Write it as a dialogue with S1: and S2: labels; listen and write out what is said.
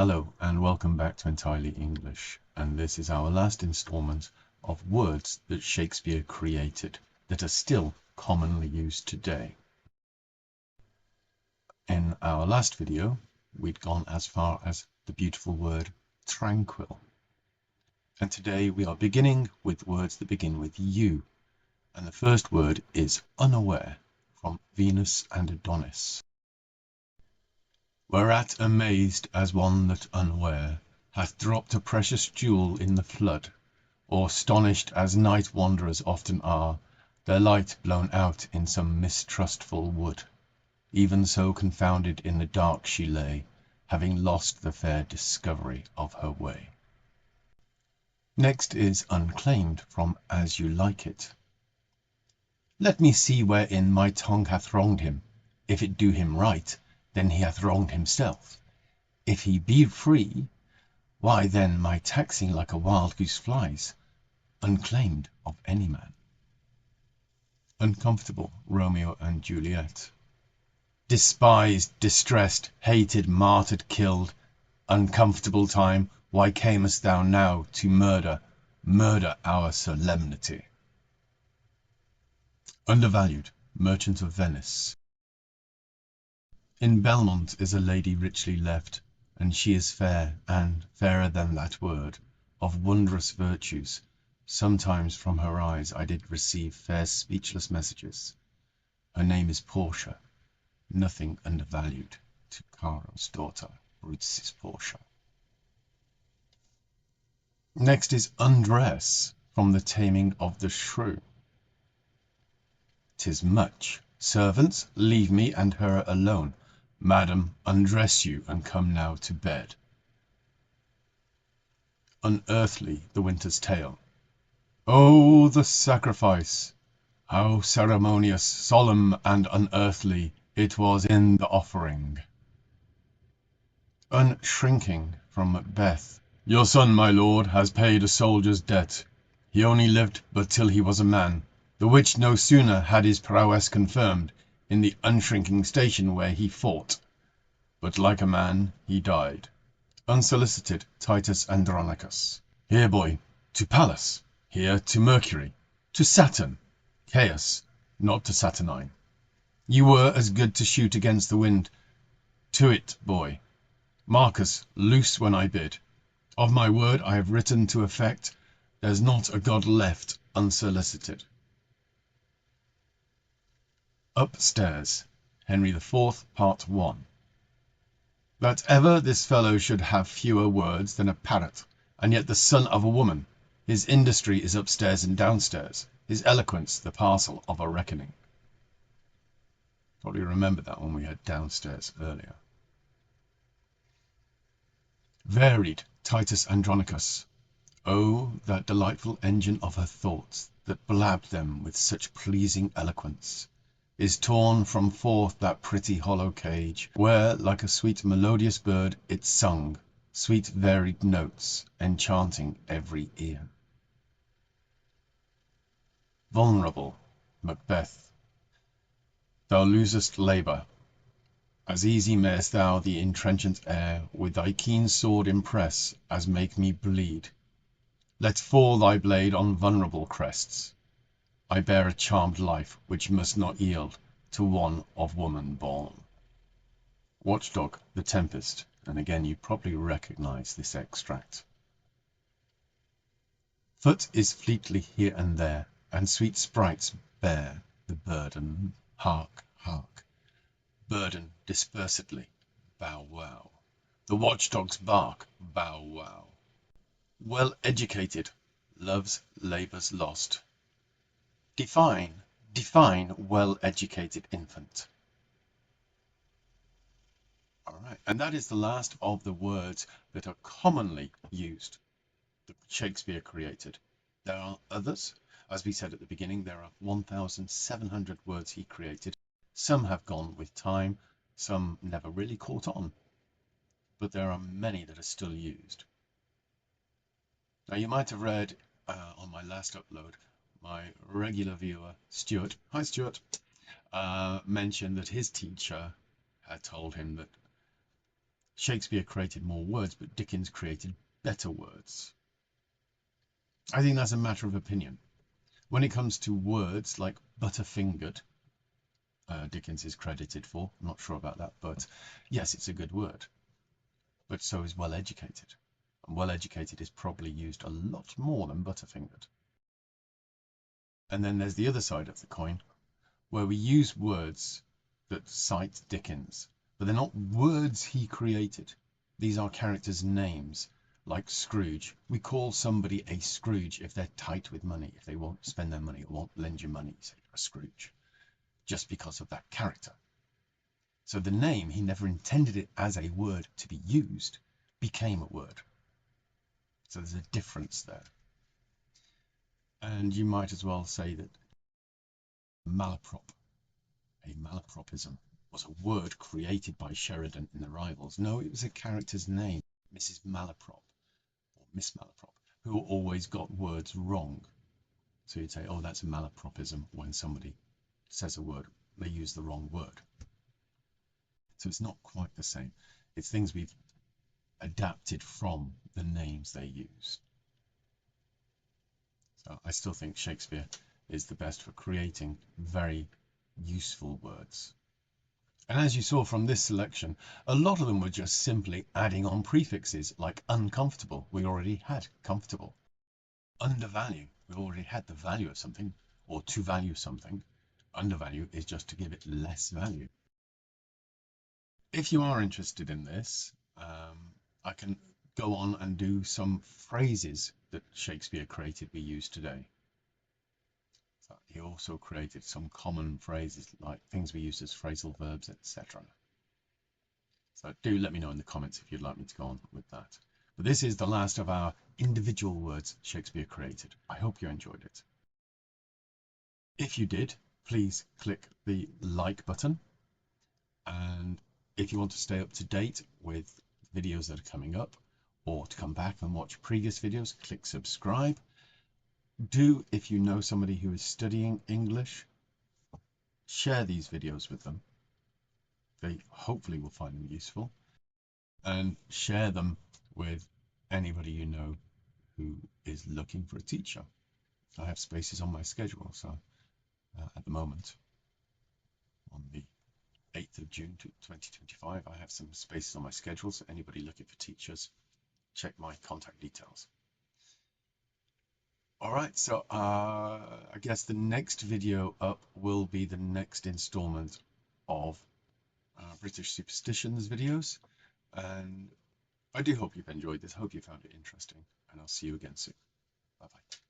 S1: Hello and welcome back to Entirely English, and this is our last installment of words that Shakespeare created that are still commonly used today. In our last video, we'd gone as far as the beautiful word tranquil, and today we are beginning with words that begin with U, and the first word is unaware, from Venus and Adonis. Whereat amazed as one that unaware hath dropped a precious jewel in the flood, or astonished as night wanderers often are, their light blown out in some mistrustful wood, even so confounded in the dark she lay, having lost the fair discovery of her way. Next is unclaimed, from As You Like It. Let me see wherein my tongue hath wronged him. If it do him right, then he hath wronged himself. If he be free, why then my taxing like a wild goose flies, unclaimed of any man. Uncomfortable, Romeo and Juliet. Despised, distressed, hated, martyred, killed, uncomfortable time, why camest thou now to murder our solemnity? Undervalued, Merchant of Venice. In Belmont is a lady richly left, and she is fair, and fairer than that word, of wondrous virtues. Sometimes from her eyes I did receive fair speechless messages. Her name is Portia, nothing undervalued, to Caro's daughter, Brutus's Portia. Next is undress, from the Taming of the Shrew. 'Tis much. Servants, leave me and her alone. Madam, undress you, and come now to bed. Unearthly, The Winter's Tale. Oh, the sacrifice! How ceremonious, solemn, and unearthly it was in the offering. Unshrinking, from Macbeth. Your son, my lord, has paid a soldier's debt. He only lived but till he was a man, the which no sooner had his prowess confirmed in the unshrinking station where he fought, but like a man he died. Unsolicited, Titus Andronicus. Here, boy, to Pallas, here to Mercury, to Saturn, Chaos, not to Saturnine. You were as good to shoot against the wind. To it, boy. Marcus, loose when I bid. Of my word I have written to effect, there's not a god left unsolicited. Upstairs, Henry IV, Part 1. That ever this fellow should have fewer words than a parrot, and yet the son of a woman. His industry is upstairs and downstairs, his eloquence the parcel of a reckoning. Probably remember that when we had downstairs earlier. Varied, Titus Andronicus. Oh, that delightful engine of her thoughts, that blabbed them with such pleasing eloquence, is torn from forth that pretty hollow cage, where, like a sweet melodious bird, it sung, sweet varied notes, enchanting every ear. Vulnerable, Macbeth. Thou losest labour. As easy mayst thou the intrenchant air with thy keen sword impress, as make me bleed. Let fall thy blade on vulnerable crests. I bear a charmed life which must not yield to one of woman born. Watchdog, The Tempest, and again you probably recognize this extract. Foot is fleetly here and there, and sweet sprites bear the burden. Hark, hark, burden dispersedly, bow wow. The watchdog's bark, bow wow. Well educated, love's labours lost. Define well-educated infant. All right, and that is the last of the words that are commonly used that Shakespeare created. There are others. As we said at the beginning, there are 1,700 words he created. Some have gone with time, some never really caught on, but there are many that are still used. Now you might have read on my last upload, my regular viewer, Stuart, hi Stuart, mentioned that his teacher had told him that Shakespeare created more words, but Dickens created better words. I think that's a matter of opinion. When it comes to words like butterfingered, Dickens is credited for. I'm not sure about that, but yes, it's a good word. But so is well-educated. And well-educated is probably used a lot more than butterfingered. And then there's the other side of the coin, where we use words that cite Dickens, but they're not words he created. These are characters' names, like Scrooge. We call somebody a Scrooge if they're tight with money, if they won't spend their money or won't lend you money, say a Scrooge, just because of that character. So the name, he never intended it as a word to be used, became a word. So there's a difference there. And you might as well say that malaprop, a malapropism, was a word created by Sheridan in The Rivals. No, it was a character's name, Mrs. Malaprop, or Miss Malaprop, who always got words wrong. So you'd say, oh, that's a malapropism when somebody says a word, they use the wrong word. So it's not quite the same. It's things we've adapted from the names they use. So I still think Shakespeare is the best for creating very useful words. And as you saw from this selection, a lot of them were just simply adding on prefixes like uncomfortable. We already had comfortable. Undervalue. We already had the value of something, or to value something. Undervalue is just to give it less value. If you are interested in this, I can go on and do some phrases that Shakespeare created we use today. So he also created some common phrases like things we use as phrasal verbs, etc. So do let me know in the comments if you'd like me to go on with that. But this is the last of our individual words Shakespeare created. I hope you enjoyed it. If you did, please click the like button. And if you want to stay up to date with videos that are coming up, or to come back and watch previous videos, click subscribe. Do, if you know somebody who is studying English, share these videos with them. They hopefully will find them useful. And share them with anybody you know who is looking for a teacher. I have spaces on my schedule, so at the moment, on the 8th of June 2025, I have some spaces on my schedule, so anybody looking for teachers, check my contact details. All right, so I guess the next video up will be the next installment of British Superstitions videos, and I do hope you've enjoyed this. Hope you found it interesting, and I'll see you again soon. Bye-bye.